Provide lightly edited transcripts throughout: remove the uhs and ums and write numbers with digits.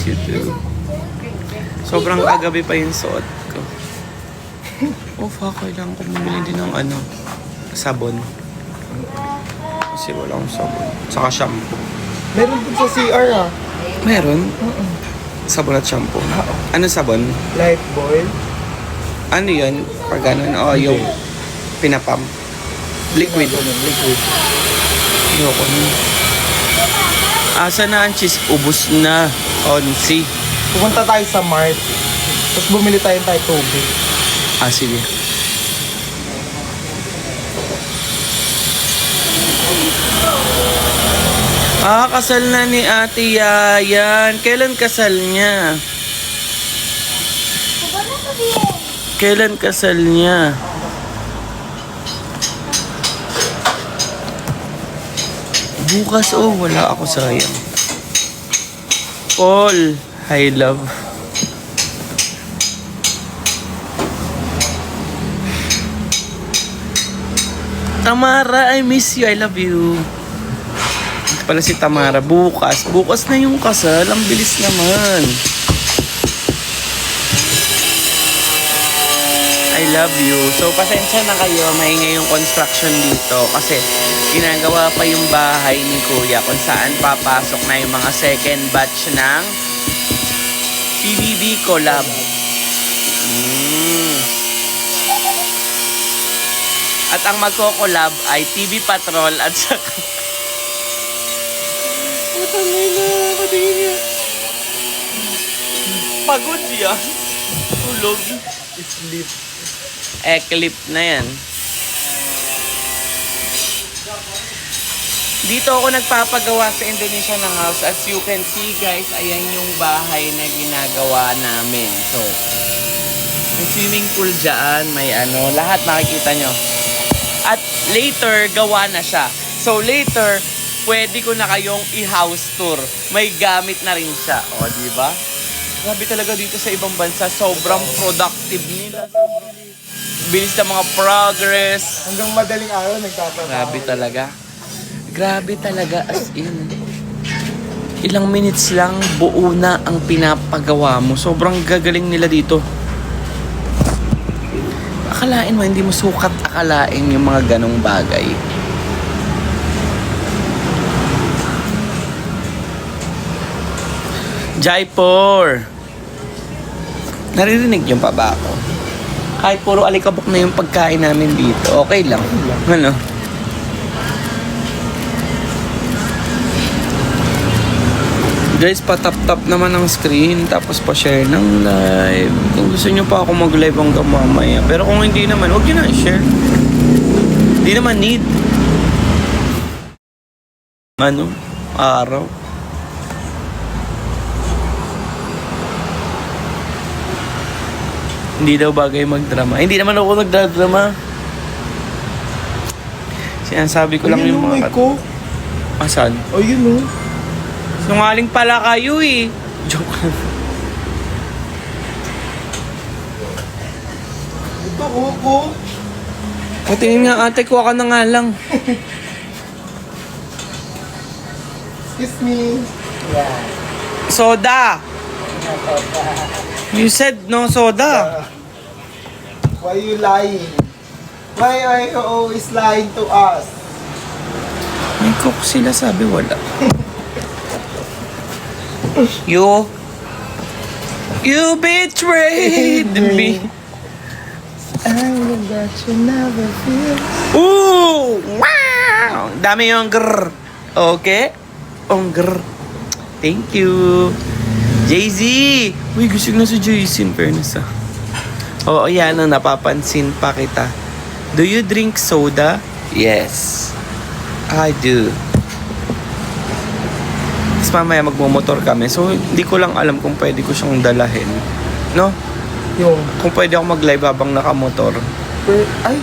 You too. Sobrang kagabi pa yung suot ko. Oh fuck, kailangan ko bumili din ng sabon. Kasi wala akong sabon. Saka shampoo. Meron din sa CR ah. Meron? Sabon at shampoo. Ano sabon? Lifebuoy. Ano yun? Pag ganun, yung pinapam. Liquid. Liquid. Ayoko na. Asa na ang cheese? Ubus na. Onsi. Pupunta tayo sa Mart. Tapos bumili tayo tubig. Sige. Kasal na ni Ate Yayan. Kailan kasal niya? Kailan kasal niya? Bukas, wala ako, sayang. Paul, hi love. Tamara, I miss you, I love you. Ito pala si Tamara. Bukas na yung kasal. Ang bilis naman. I love you. So, pasensya na kayo. Maingay yung construction dito. Kasi, ginagawa pa yung bahay ni Kuya kung saan papasok na yung mga second batch ng PBB collab. At ang magko-collab ay TV Patrol at saka... Patangay na, patingin niya. Pagod siya. Tulog. Sleep. Clip na yan. Dito ako nagpapagawa sa Indonesia ng house. As you can see guys, ayan yung bahay na ginagawa namin. So, may swimming pool dyan, may lahat makikita nyo. At later, gawa na siya. So later, pwede ko na kayong i-house tour. May gamit na rin siya. O, diba? Grabe talaga dito sa ibang bansa. Sobrang productive nila. Bilis na mga progress. Hanggang madaling araw nagtatrabaho. Grabe talaga as in. Ilang minutes lang, buo na ang pinapagawa mo. Sobrang gagaling nila dito. Akalain mo, hindi mo sukat akalain yung mga ganong bagay. Jaipur! Naririnig yung pa ba ako? Kahit puro alikabok na yung pagkain namin dito, okay lang. Ano? Guys, patap-tap naman ang screen, tapos pa-share ng live. Kung gusto nyo pa ako mag-live hanggang mamaya. Pero kung hindi naman, huwag nyo na i-share. Hindi naman need. Araw. Hindi daw bagay magdrama. Hindi naman ako nagdrama. Sinasabi ko lang yung mga... Asan? Oh, yun o. Sinungaling pala kayo eh. Joke lang. Ito, kuko. Patingin nga ate, kuha ka na nga lang. Excuse me. Yeah. Soda! You said no soda. Why you lying? Why are you always lying to us? May cook sila, sabi wala. You betrayed me. I will that you never feel. Ooh! Wow! Dami yung grrr. Okay? Ang grrr. Thank you. Jay-Z! Uy, gusto na si Jay-Z in fairness ah. Oo, yan ang napapansin pa kita. Do you drink soda? Yes. I do. Tapos mamaya magmumotor kami. So, hindi ko lang alam kung pwede ko siyang dalahin. No? Yung, Kung pwede ako mag-live habang nakamotor. ay,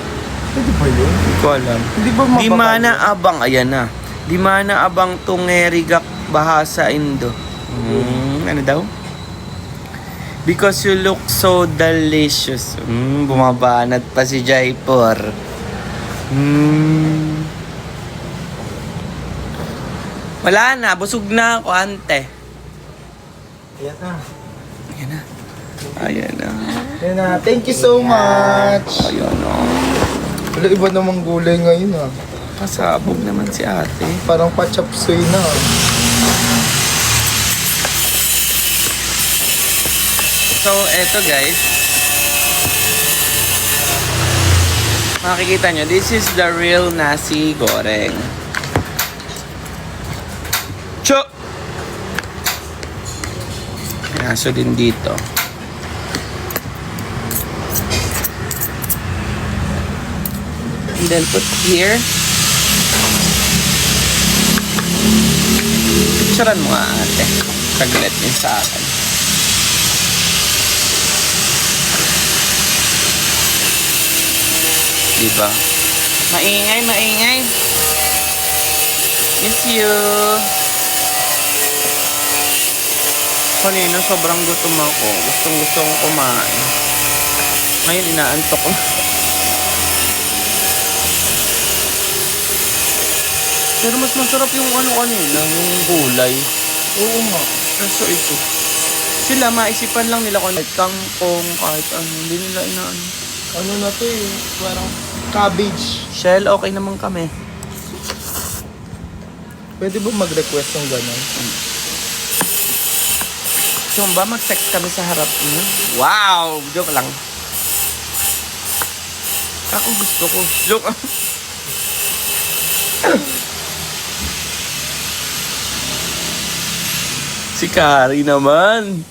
pwede ba yun? Hindi ko alam. Hindi ba Di mana abang, ayan na. Di mana abang tungerigak bahasa Indo. Ano daw? Because you look so delicious. Bumabanat pa si Jaipur. Wala na, busog na ako, ante. Ayan na. Ayan na. Ayan na. Ayan na. Thank you so much. Ayan na. Wala, iba namang gulay ngayon ah. Pasabog naman si ate. Parang pa-chapsuy na. So, eto guys. Makikita nyo, this is the real nasi goreng. Cho! May aso din dito. And then put here. Picturean mo nga ate. Saglit din sa akin. Diba? Maingay, maingay. Miss you. Kanina sobrang gutom ako. Gustong kong kumain. Ngayon inaantok ko. Pero mas masarap yung ano kanina, yung gulay. Oo nga. Kaso ito. Sila maisipan lang nila kung kangkong, kahit ano. Hindi nila inaano. Ano na to eh. Parang cabbage. Shell, okay naman kami. Pwede ba mag-request ng gano'n? So ba mag-sex kami sa harap niyo? Wow! Joke lang. Ako gusto ko. Joke. Si Kari naman.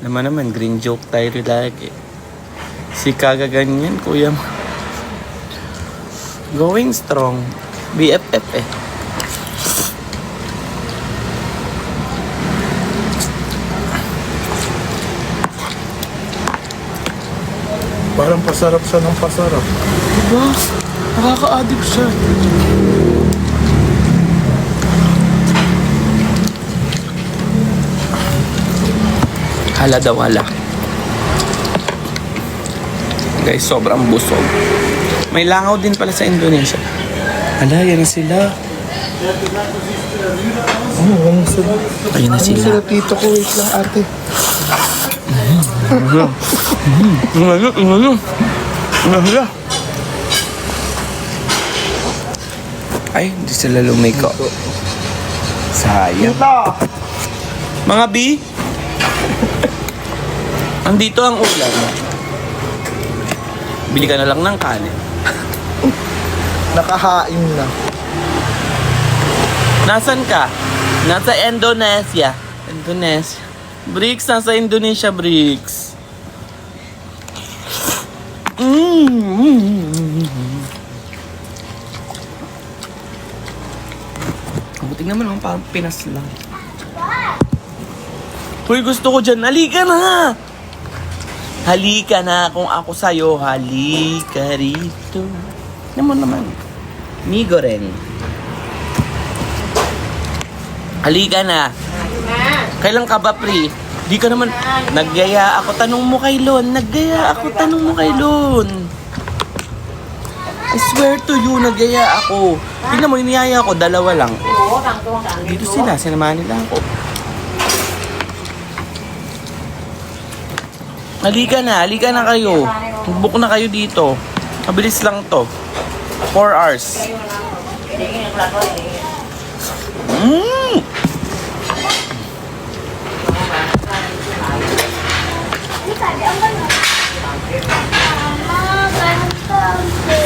Naman, green joke tayo lagi. Si Kaga ganyan, kuya mo. Going strong. BFF eh. Parang pasarap siya ng pasarap. Diba? Nakaka-addict siya. Hala daw, hala. Guys, sobrang busog. May langaw din pala sa Indonesia. Hala, yan na sila. Oo, ang sarap. Ayun na Ang sila. sarap dito ko. Wait lang ate. Ay, hindi sila lumiko. Sayang. Tita! Mga B, andito ang ulam. Bili ka na lang ng kanin. Nakahain na. Nasaan ka? Nasa Indonesia. Indonesia. Bricks, nasa Indonesia, Bricks. Buti naman naman, parang Pinas lang. Uy, gusto ko dyan. Halika na! Halika na kung ako sa'yo. Halika rito. Naman. Mi goreng. Halika na. Kailan ka ba, Pri? Di ka naman. Naggaya ako. Tanong mo kay Lon. Tanong mo kay Lon. I swear to you, naggaya ako. Tingnan mo, iniyaya ako. Dalawa lang. Dito sila. Sinamahan nila ako. Halika na kayo. Book na kayo dito. Mabilis lang to. 4 hours.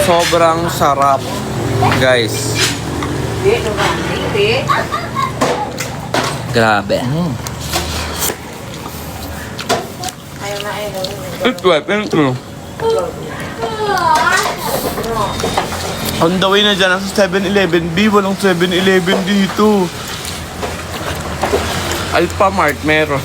Sobrang sarap, guys. Grabe. Ito. On the way na dyan, nasa 7-Eleven. B, walang 7-Eleven dito. Alphamart meron.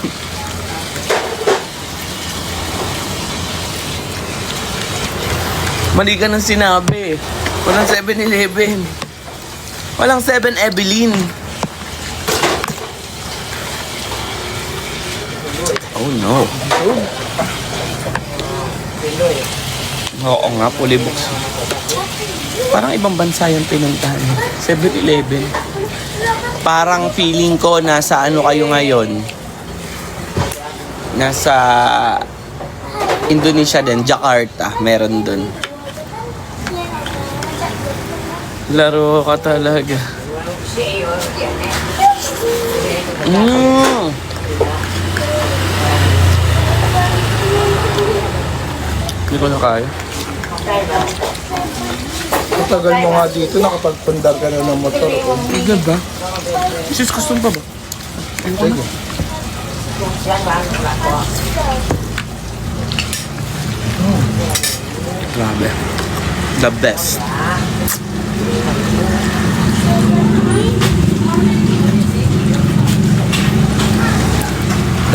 Mali ka ng sinabi. Walang 7-Eleven. Walang 7-Evelyn. Oh no. Oo nga, fully booked. Parang ibang bansa yung pinuntahan. 7-Eleven. Parang feeling ko nasa ano kayo ngayon. Nasa Indonesia din, Jakarta. Meron dun. Laro ka talaga. Mm. Hindi ko na kaya. Tagal mo nga dito, nakapagpundar ka na ng motor. Igad ba? Sis, custom pa ba? Ayoko na. Grabe. The best.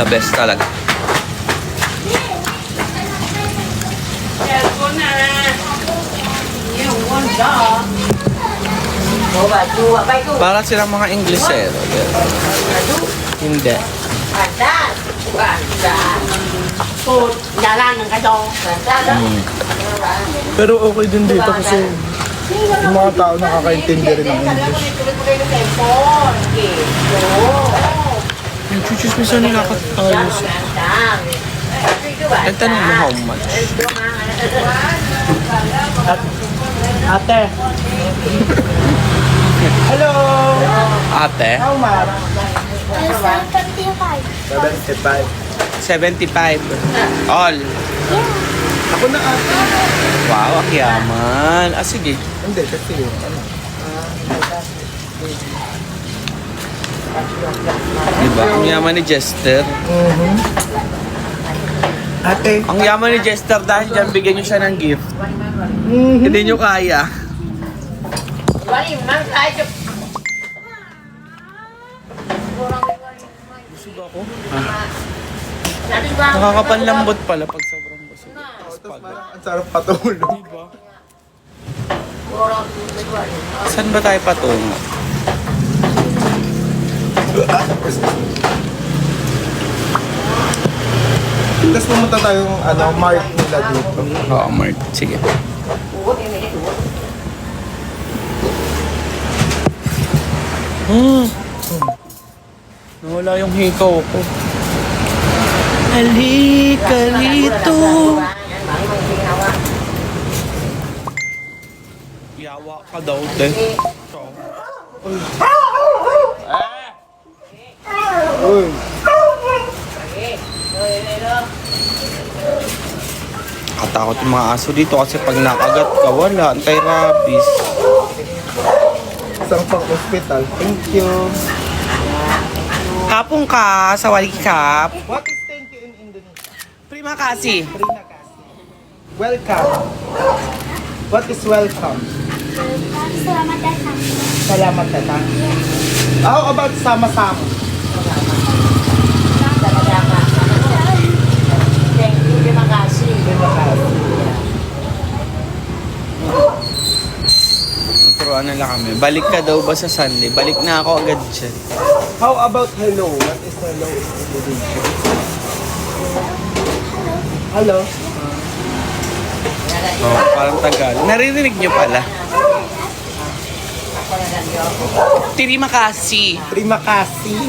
The best talaga. Para silang mga Inglesero. Hindi. Pero okay din dito kasi yung mga tao nakakaintindi rin ng English. Yung chuchis minsan nakakatayos. Nagtanong mo how much? Ate. Hello. Ate? How much? 75. 75. 75. All. Ako na ate. Wow, akiyaman. Ah, sige. Hindi, kasi ano. Diba? Ang yaman ni Jester. Ate. Ang yaman ni Jester dahil dyan bigyan nyo siya ng gift. Hindi nyo kaya. Busog ako. Nakakapanlambot pala pag sobrang busog. Ang sarap patulog. Diba? Saan ba tayo patungo? Tapos pumunta tayong mark nila dito. Oo, Mart. Sige. Nawala yung hikaw ko. Halika rito. Yawa ka daw, te. Uy. Katakot yung mga aso dito kasi pag nakagat ka, wala. Anti-rabies. Isang pang hospital. Thank you. Kapong ka sa walikap. What is thank you in Indonesia? Prima kasi. Terima kasih. Welcome. What is welcome? Selamat datang. Salamat datang. How about sama-sama? Thank you, terima kasih. Terima kasih. Turuan na lang kami. Balik ka daw ba sa Sunday? Balik na ako agad dyan. How about hello? What is hello in Indonesia? Hello. Oh, parang Tagalog. Naririnig nyo pala. Terima kasih. Terima kasih.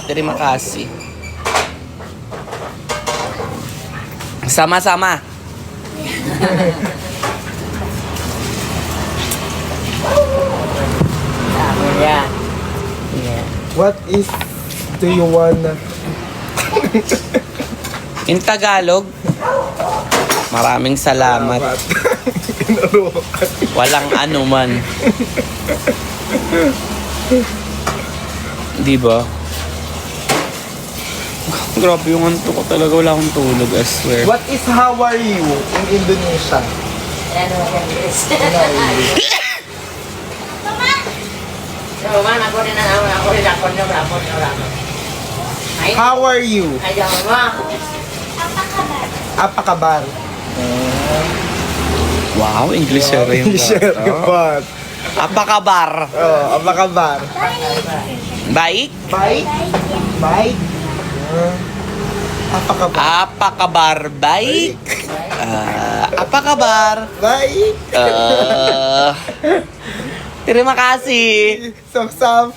Terima kasih. Sama-sama. Yeah. What is do you wanna? In Tagalog, maraming salamat. Inarukan. Walang anuman. Di ba? Grabe yung anto ko talaga. Wala akong tulog, I swear. What is how are you in Indonesia? Ano yan, guys? Roman, ako rin Ay, How are you? ayaw mo. Apa kabar? Wow, Englishero yung Share bata. kabar. Apa kabar? Oh, apa kabar? Baik? Bye. Bye. Apa kabar? Apa kabar? Baik? Apa kabar? Bye. Terima kasih. Sama-sama.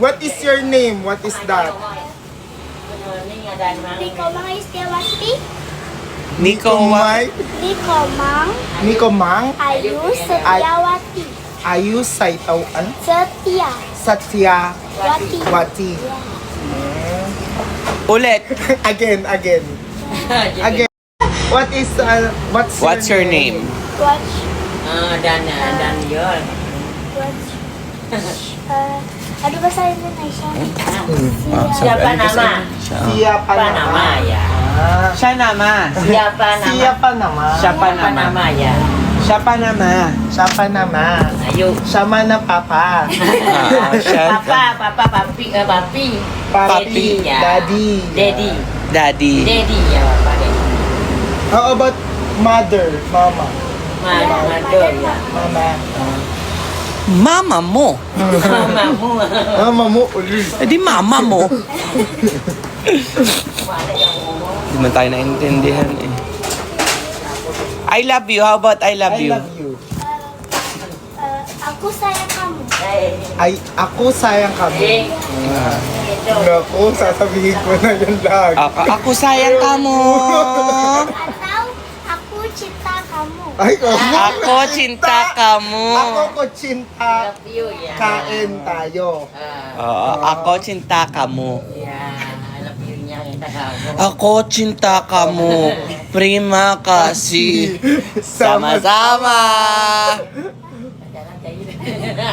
What is your name? What is that? Nico Mang Istiawati. Nico, May? Nico Mang Nico Mang? Ayu Setiawati. Ayu Saitaw, ano? Setia. Satyawati. Wati. Ulit. Again. What is, What's your name? Watch. Dan yun. Watch. Ano ba sa Indonesia? Siapa nama? Siapa Apa nama ya? Siya nama. Siapa nama? Siapa nama? Siapa Apa nama ya? Siapa nama? Siapa nama? Ayo. Sama na papa. Siya. Papa, papi. Papi. Daddy, ya. Daddy. Daddy. Daddy ya, Papa Daddy. How about mother? Mama. Mother ya. Mama. Mama mo. Mamamu. Mama mo ulit. Eh di mama mo. Hindi man tayo naintindihan eh. I love you. How about I love I you? love you. Aku sayang kamu. Ako sayang kami. Ito. Naku, sasabihin ko na yun lang. Ako sayang ka mo. Atau aku cinta kamu. Ay, Ako cinta kamu. Ako ko cinta. Love you ya. Kain tayo. Oo, ako cinta kamu. Ya, I love you nya kita kamu. Ako cinta kamu. Terima kasih. Sama-sama. Jangan kayak gitu.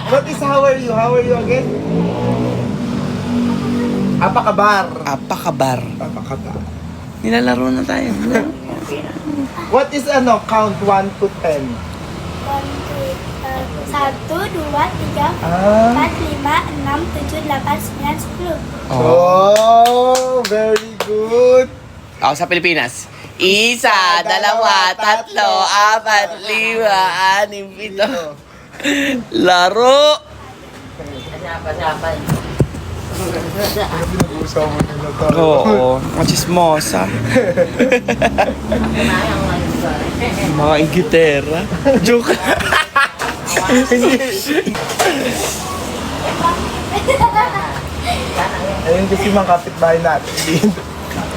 What is how are you? How are you again? Apa kabar? Apa kabar? Apa kabar? Nilalaro na tayo. What is count 1 to 10? 1, 2, 1, 2, 3, 4, 5, 6, 7, 8, 9, 10. Oh, very good. Ako sa Pilipinas. Isa, dalawa, tatlo, apat, lima, anim, pito. Laro! Siapa? Pinag-uusaw mo nila tayo. Oo, machismosa. Mga ingitera. Joke. Ayun kasi mga kapitbahay natin din.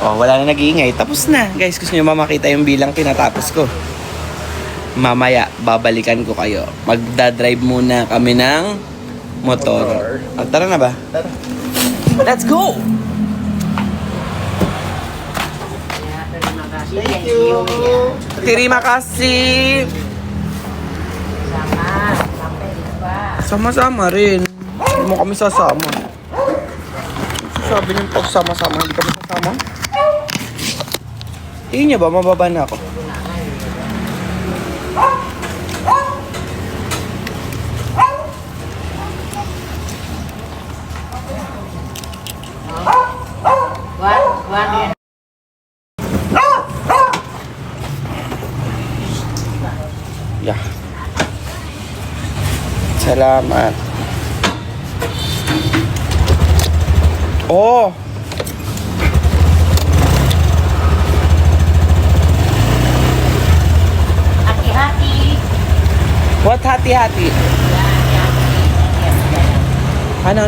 Oh, wala na nag-iingay. Tapos na. Guys, gusto nyo makita yung bilang tinatapos ko. Mamaya, babalikan ko kayo. Magdadrive muna kami ng motor. Ah, tara na ba? Tara. Let's go! Terima kasih. Thank you. Terima kasih! Sama. Sampai jumpa. Sama-sama rin. Hindi mo kami sasama. Sabi niyo pag sama-sama, hindi kami sasama? Tingin niya ba, mababa na ako? One. Yeah. Salamat. Oh! Hati-hati. What hati-hati? Ano?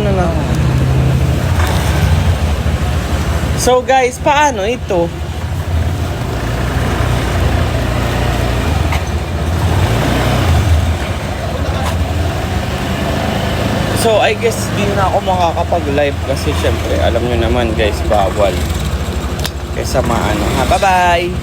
So guys, paano ito? So I guess di na ako makakapag-live kasi syempre alam nyo naman guys, bawal. Kaya maano ha. Bye-bye!